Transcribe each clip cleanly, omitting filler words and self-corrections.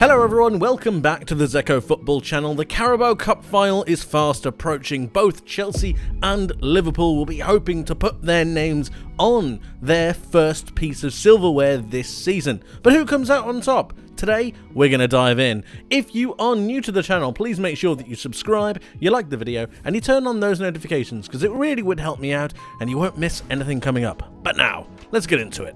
Hello everyone, welcome back to the Zekko Football channel. The Carabao Cup final is fast approaching. Both Chelsea and Liverpool will be hoping to put their names on their first piece of silverware this season. But who comes out on top? Today, we're going to dive in. If you are new to the channel, please make sure that you subscribe, you like the video, and you turn on those notifications because it really would help me out and you won't miss anything coming up. But now, let's get into it.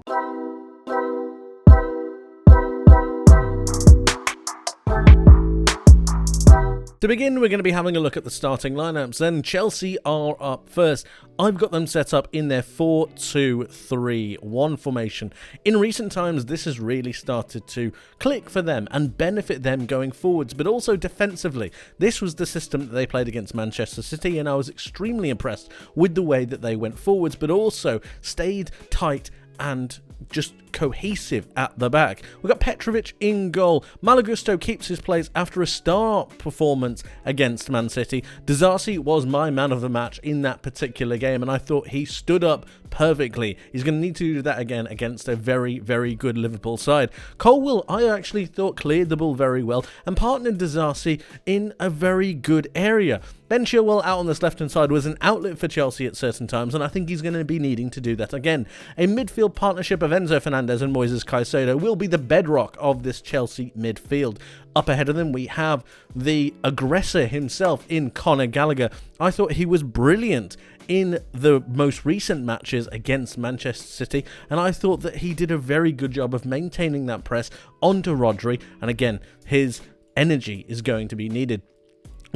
To begin, we're going to be having a look at the starting lineups, and Chelsea are up first. I've got them set up in their 4-2-3-1 formation. In recent times, this has really started to click for them and benefit them going forwards, but also defensively. This was the system that they played against Manchester City, and I was extremely impressed with the way that they went forwards, but also stayed tight and just cohesive at the back. We've got Petrovic in goal. Malagusto keeps his place after a star performance against Man City. Disasi was my man of the match in that particular game, and I thought he stood up perfectly. He's going to need to do that again against a very, very good Liverpool side. Colwill, I actually thought cleared the ball very well and partnered Disasi in a very good area. Ben Chilwell out on this left-hand side was an outlet for Chelsea at certain times, and I think he's going to be needing to do that again. A midfield partnership of Enzo Fernandez and Moises Caicedo will be the bedrock of this Chelsea midfield. Up ahead of them, we have the aggressor himself in Conor Gallagher. I thought he was brilliant in the most recent matches against Manchester City, and I thought that he did a very good job of maintaining that press onto Rodri, and again, his energy is going to be needed.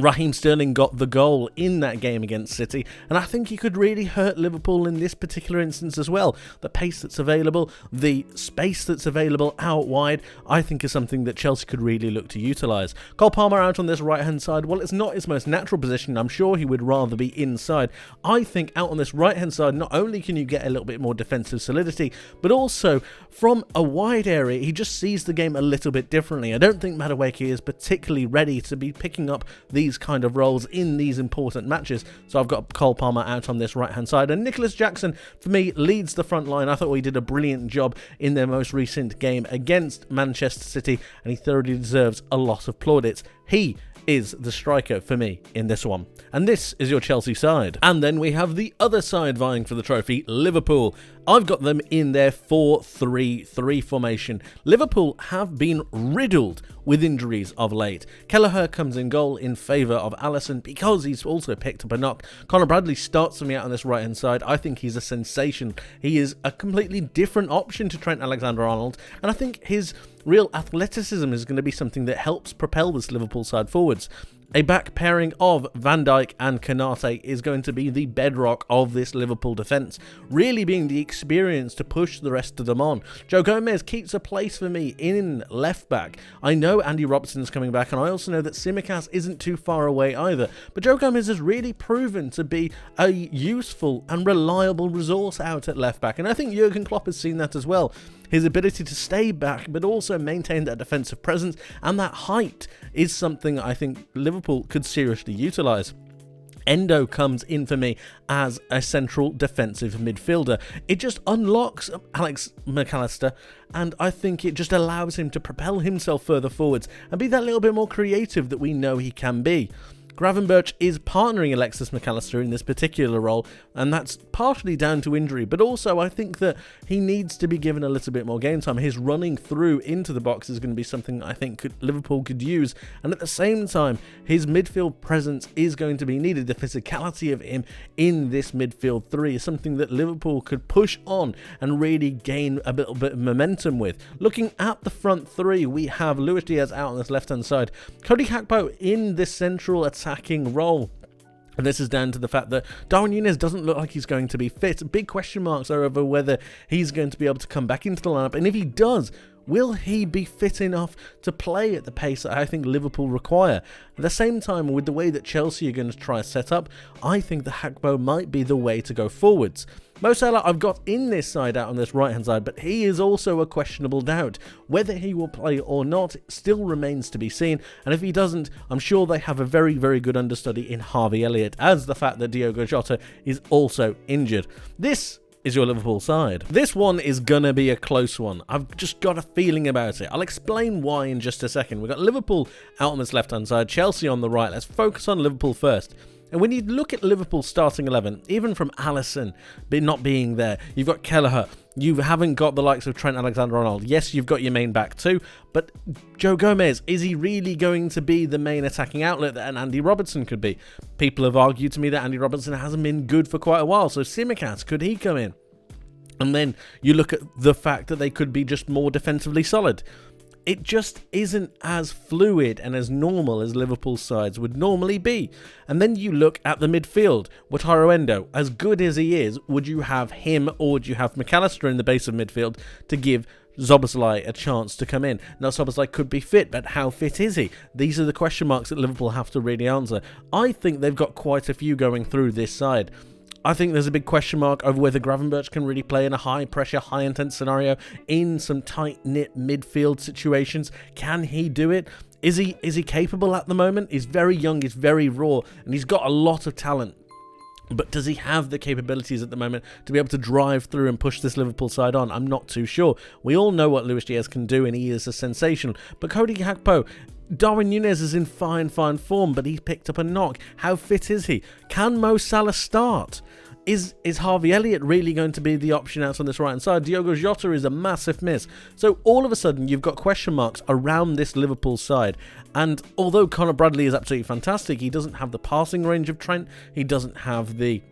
Raheem Sterling got the goal in that game against City, and I think he could really hurt Liverpool in this particular instance as well. The pace that's available, the space that's available out wide, I think is something that Chelsea could really look to utilise. Cole Palmer out on this right-hand side, well, it's not his most natural position. I'm sure he would rather be inside. I think out on this right-hand side, not only can you get a little bit more defensive solidity, but also from a wide area, he just sees the game a little bit differently. I don't think Madueke is particularly ready to be picking up these kind of roles in these important matches. So I've got Cole Palmer out on this right hand side, and Nicholas Jackson for me leads the front line. I thought he did a brilliant job in their most recent game against Manchester City, and he thoroughly deserves a lot of plaudits. He is the striker for me in this one. And this is your Chelsea side. And then we have the other side vying for the trophy, Liverpool. I've got them in their 4-3-3 formation. Liverpool have been riddled with injuries of late. Kelleher comes in goal in favour of Alisson because he's also picked up a knock. Conor Bradley starts for me out on this right hand side. I think he's a sensation. He is a completely different option to Trent Alexander-Arnold, and I think his real athleticism is going to be something that helps propel this Liverpool side forwards. A back pairing of Van Dijk and Konate is going to be the bedrock of this Liverpool defence, really being the experience to push the rest of them on. Joe Gomez keeps a place for me in left back. I know Andy Robertson's coming back, and I also know that Tsimikas isn't too far away either, but Joe Gomez has really proven to be a useful and reliable resource out at left back, and I think Jurgen Klopp has seen that as well. His ability to stay back but also maintain that defensive presence and that height is something I think Liverpool could seriously utilise. Endo comes in for me as a central defensive midfielder. It just unlocks Alex McAllister, and I think it just allows him to propel himself further forwards and be that little bit more creative that we know he can be. Gravenberch is partnering Alexis McAllister in this particular role, and that's partially down to injury, but also I think that he needs to be given a little bit more game time. His running through into the box is going to be something I think Liverpool could use, and at the same time, his midfield presence is going to be needed. The physicality of him in this midfield three is something that Liverpool could push on and really gain a little bit of momentum with. Looking at the front three, we have Luis Diaz out on this left-hand side, Cody Gakpo in this central attacking role. And this is down to the fact that Darwin Núñez doesn't look like he's going to be fit. Big question marks are over whether he's going to be able to come back into the lineup. And if he does, will he be fit enough to play at the pace that I think Liverpool require? At the same time, with the way that Chelsea are going to try to set up, I think the Gakpo might be the way to go forwards. Mo Salah I've got in this side out on this right hand side, but he is also a questionable doubt. Whether he will play or not still remains to be seen, and if he doesn't, I'm sure they have a very, very good understudy in Harvey Elliott, as the fact that Diogo Jota is also injured. This is your Liverpool side. This one is gonna be a close one. I've just got a feeling about it. I'll explain why in just a second. We've got Liverpool out on this left-hand side, Chelsea on the right. Let's focus on Liverpool first. And when you look at Liverpool's starting 11, even from Alisson not being there, you've got Kelleher, you haven't got the likes of Trent Alexander-Arnold. Yes, you've got your main back too, but Joe Gomez, is he really going to be the main attacking outlet that an Andy Robertson could be? People have argued to me that Andy Robertson hasn't been good for quite a while, so Tsimikas, could he come in? And then you look at the fact that they could be just more defensively solid. It just isn't as fluid and as normal as Liverpool's sides would normally be. And then you look at the midfield. Wataru Endo, as good as he is, would you have him or would you have McAllister in the base of midfield to give Szoboszlai a chance to come in? Now, Szoboszlai could be fit, but how fit is he? These are the question marks that Liverpool have to really answer. I think they've got quite a few going through this side. I think there's a big question mark over whether Gravenberch can really play in a high-pressure, high-intense scenario in some tight-knit midfield situations. Can he do it? Is he capable at the moment? He's very young, he's very raw, and he's got a lot of talent. But does he have the capabilities at the moment to be able to drive through and push this Liverpool side on? I'm not too sure. We all know what Luis Diaz can do, and he is a sensational. But Cody Gakpo, Darwin Núñez is in fine form, but he picked up a knock. How fit is he? Can Mo Salah start? Is Harvey Elliott really going to be the option out on this right-hand side? Diogo Jota is a massive miss. So all of a sudden, you've got question marks around this Liverpool side. And although Conor Bradley is absolutely fantastic, he doesn't have the passing range of Trent. He doesn't have the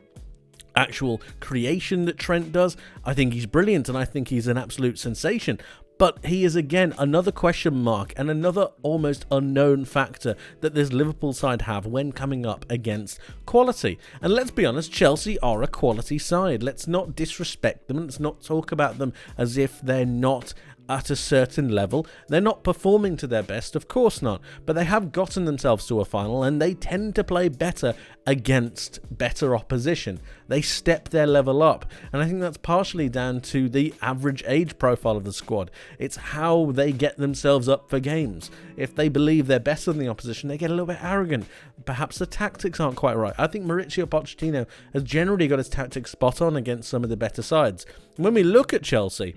actual creation that Trent does. I think he's brilliant, and I think he's an absolute sensation. But he is, again, another question mark and another almost unknown factor that this Liverpool side have when coming up against quality. And let's be honest, Chelsea are a quality side. Let's not disrespect them. Let's not talk about them as if they're not at a certain level. They're not performing to their best, of course not, but they have gotten themselves to a final and they tend to play better against better opposition. They step their level up, and I think that's partially down to the average age profile of the squad. It's how they get themselves up for games. If they believe they're better than the opposition, they get a little bit arrogant. Perhaps the tactics aren't quite right. I think Mauricio Pochettino has generally got his tactics spot on against some of the better sides. When we look at Chelsea,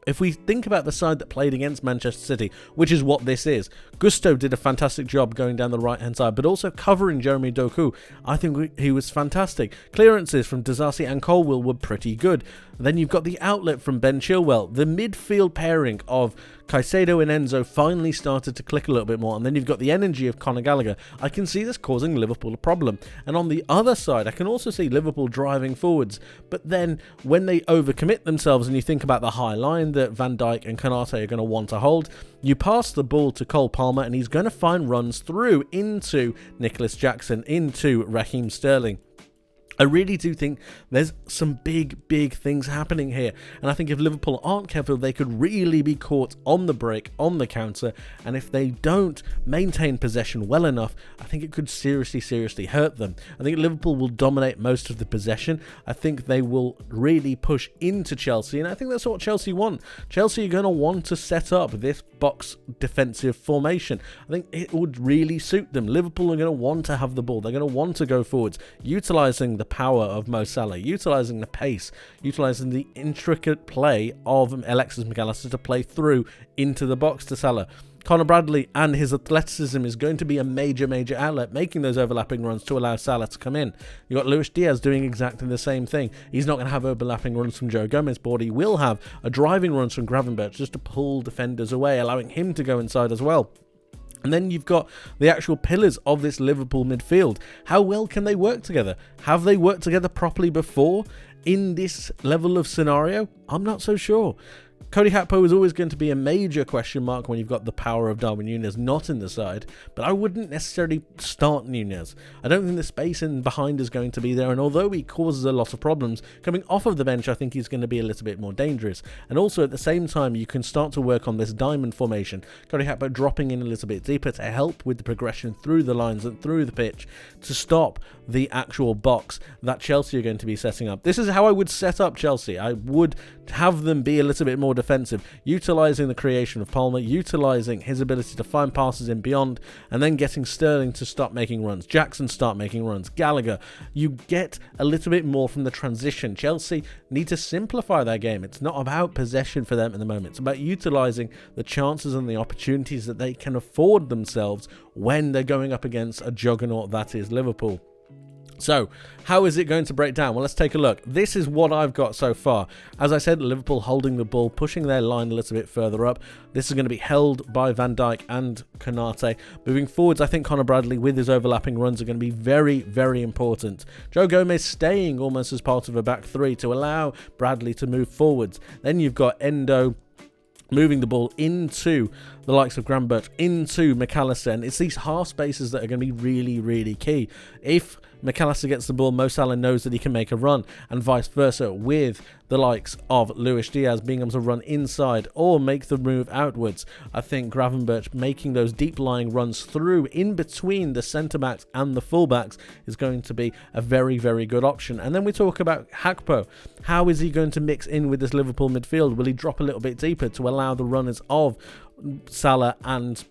if we think about the side that played against Manchester City, which is what this is, Gusto did a fantastic job going down the right-hand side, but also covering Jeremy Doku. I think he was fantastic. Clearances from Disasi and Colwill were pretty good. Then you've got the outlet from Ben Chilwell. The midfield pairing of Caicedo and Enzo finally started to click a little bit more, and then you've got the energy of Conor Gallagher. I can see this causing Liverpool a problem. And on the other side, I can also see Liverpool driving forwards. But then when they overcommit themselves and you think about the high line that Van Dijk and Konate are going to want to hold, you pass the ball to Cole Palmer and he's going to find runs through into Nicholas Jackson, into Raheem Sterling. I really do think there's some big things happening here. And I think if Liverpool aren't careful, they could really be caught on the break, on the counter. And if they don't maintain possession well enough, I think it could seriously hurt them. I think Liverpool will dominate most of the possession. I think they will really push into Chelsea. And I think that's what Chelsea want. Chelsea are going to want to set up this box defensive formation. I think it would really suit them. Liverpool are going to want to have the ball. They're going to want to go forwards, utilising the power of Mo Salah, utilising the pace, utilising the intricate play of Alexis McAllister to play through into the box to Salah. Conor Bradley and his athleticism is going to be a major outlet, making those overlapping runs to allow Salah to come in. You've got Luis Diaz doing exactly the same thing. He's not going to have overlapping runs from Joe Gomez, but he will have a driving runs from Gravenberch just to pull defenders away, allowing him to go inside as well. And then you've got the actual pillars of this Liverpool midfield. How well can they work together? Have they worked together properly before in this level of scenario? I'm not so sure. Cody Gakpo is always going to be a major question mark when you've got the power of Darwin Núñez not in the side, but I wouldn't necessarily start Núñez. I don't think the space in behind is going to be there, and although he causes a lot of problems, coming off of the bench I think he's going to be a little bit more dangerous. And also at the same time you can start to work on this diamond formation, Cody Gakpo dropping in a little bit deeper to help with the progression through the lines and through the pitch to stop the actual box that Chelsea are going to be setting up. This is how I would set up Chelsea. I would have them be a little bit more defensive, utilising the creation of Palmer, utilising his ability to find passes in beyond, and then getting Sterling to stop making runs, Jackson start making runs, Gallagher. You get a little bit more from the transition. Chelsea need to simplify their game. It's not about possession for them at the moment. It's about utilising the chances and the opportunities that they can afford themselves when they're going up against a juggernaut that is Liverpool. So, how is it going to break down? Well, let's take a look. This is what I've got so far. As I said, Liverpool holding the ball, pushing their line a little bit further up. This is going to be held by Van Dijk and Konate. Moving forwards, I think Conor Bradley with his overlapping runs are going to be very, very important. Joe Gomez staying almost as part of a back three to allow Bradley to move forwards. Then you've got Endo moving the ball into the likes of Gravenberch, into McAllister, and it's these half spaces that are going to be really, really key. If McAllister gets the ball, Mo Salah knows that he can make a run, and vice versa, with the likes of Luis Diaz being able to run inside or make the move outwards. I think Gravenberch making those deep-lying runs through in between the centre-backs and the full-backs is going to be a very, very good option. And then we talk about Gakpo. How is he going to mix in with this Liverpool midfield? Will he drop a little bit deeper to allow the runners of Salah and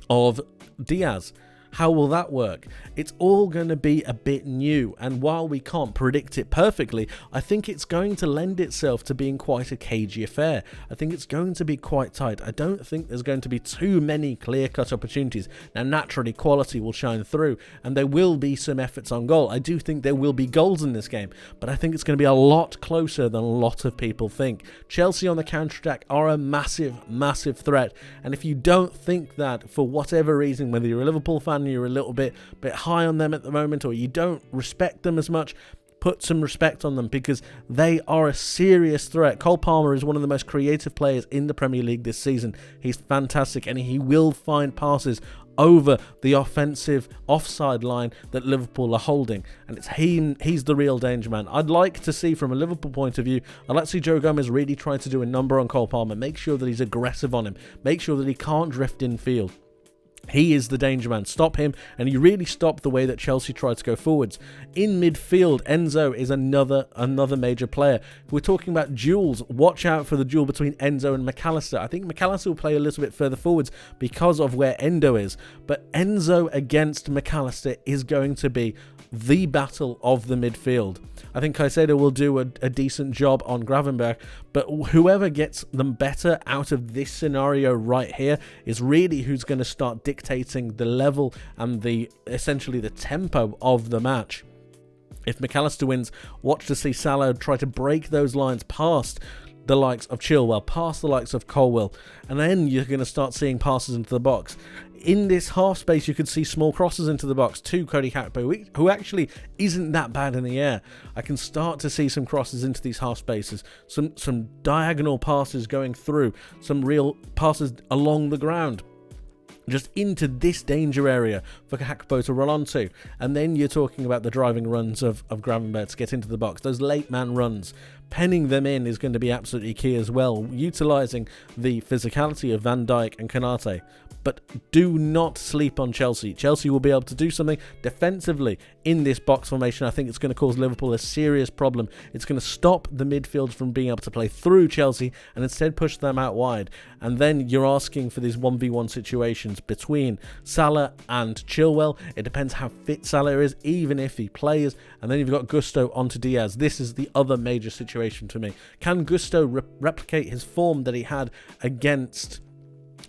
of Diaz? How will that work? It's all going to be a bit new, and while we can't predict it perfectly, I think it's going to lend itself to being quite a cagey affair. I think it's going to be quite tight. I don't think there's going to be too many clear-cut opportunities. Now, naturally, quality will shine through, and there will be some efforts on goal. I do think there will be goals in this game, but I think it's going to be a lot closer than a lot of people think. Chelsea on the counter-attack are a massive, massive threat, and if you don't think that, for whatever reason, whether you're a Liverpool fan, you're a little bit high on them at the moment, or you don't respect them as much, put some respect on them, because they are a serious threat. Cole Palmer is one of the most creative players in the Premier League this season. He's fantastic, and he will find passes over the offensive offside line that Liverpool are holding, and it's he's the real danger man. I'd like to see, from a Liverpool point of view, I'd like to see Joe Gomez really try to do a number on Cole Palmer, make sure that he's aggressive on him, make sure that he can't drift in field. He is the danger man. Stop him, and you really stop the way that Chelsea tried to go forwards. In midfield, Enzo is another major player. If we're talking about duels, watch out for the duel between Enzo and McAllister. I think McAllister will play a little bit further forwards because of where Endo is, but Enzo against McAllister is going to be the battle of the midfield. I think Caicedo will do a decent job on Gravenberch, but whoever gets them better out of this scenario right here is really who's going to start dictating the level and essentially the tempo of the match. If McAllister wins, watch to see Salah try to break those lines past the likes of Chilwell, past the likes of Colwill, and then you're going to start seeing passes into the box. In this half space, you could see small crosses into the box to Cody Gakpo, who actually isn't that bad in the air. I can start to see some crosses into these half spaces, some diagonal passes going through, some real passes along the ground, just into this danger area for Gakpo to run onto. And then you're talking about the driving runs of Gravenberch to get into the box. Those late man runs, penning them in is going to be absolutely key as well, utilising the physicality of Van Dijk and Konate. But do not sleep on Chelsea. Chelsea will be able to do something defensively in this box formation. I think it's going to cause Liverpool a serious problem. It's going to stop the midfield from being able to play through Chelsea and instead push them out wide. And then you're asking for these 1v1 situations between Salah and Chilwell. It depends how fit Salah is, even if he plays. And then you've got Gusto onto Diaz. This is the other major situation to me. Can Gusto replicate his form that he had against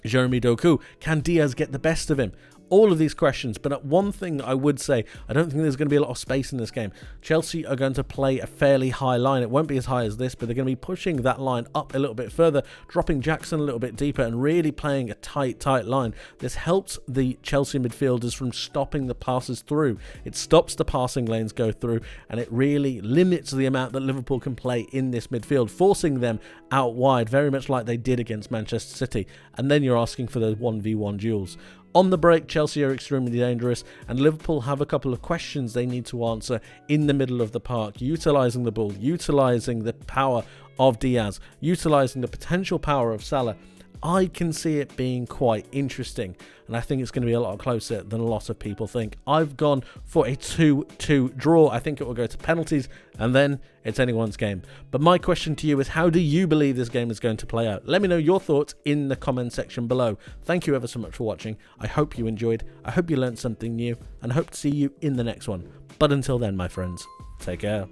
Jeremy Doku? Can Diaz get the best of him? All of these questions, but one thing I would say, I don't think there's going to be a lot of space in this game. Chelsea are going to play a fairly high line. It won't be as high as this, but they're going to be pushing that line up a little bit further, dropping Jackson a little bit deeper and really playing a tight line. This helps the Chelsea midfielders from stopping the passes through. It stops the passing lanes go through, and it really limits the amount that Liverpool can play in this midfield, forcing them out wide, very much like they did against Manchester City. And then you're asking for those 1v1 duels. On the break, Chelsea are extremely dangerous, and Liverpool have a couple of questions they need to answer in the middle of the park, utilising the ball, utilising the power of Diaz, utilising the potential power of Salah, I can see it being quite interesting, and I think it's going to be a lot closer than a lot of people think. I've gone for a 2-2 draw. I think it will go to penalties, and then it's anyone's game. But my question to you is, how do you believe this game is going to play out? Let me know your thoughts in the comment section below. Thank you ever so much for watching. I hope you enjoyed. I hope you learned something new, and I hope to see you in the next one. But until then, my friends, take care.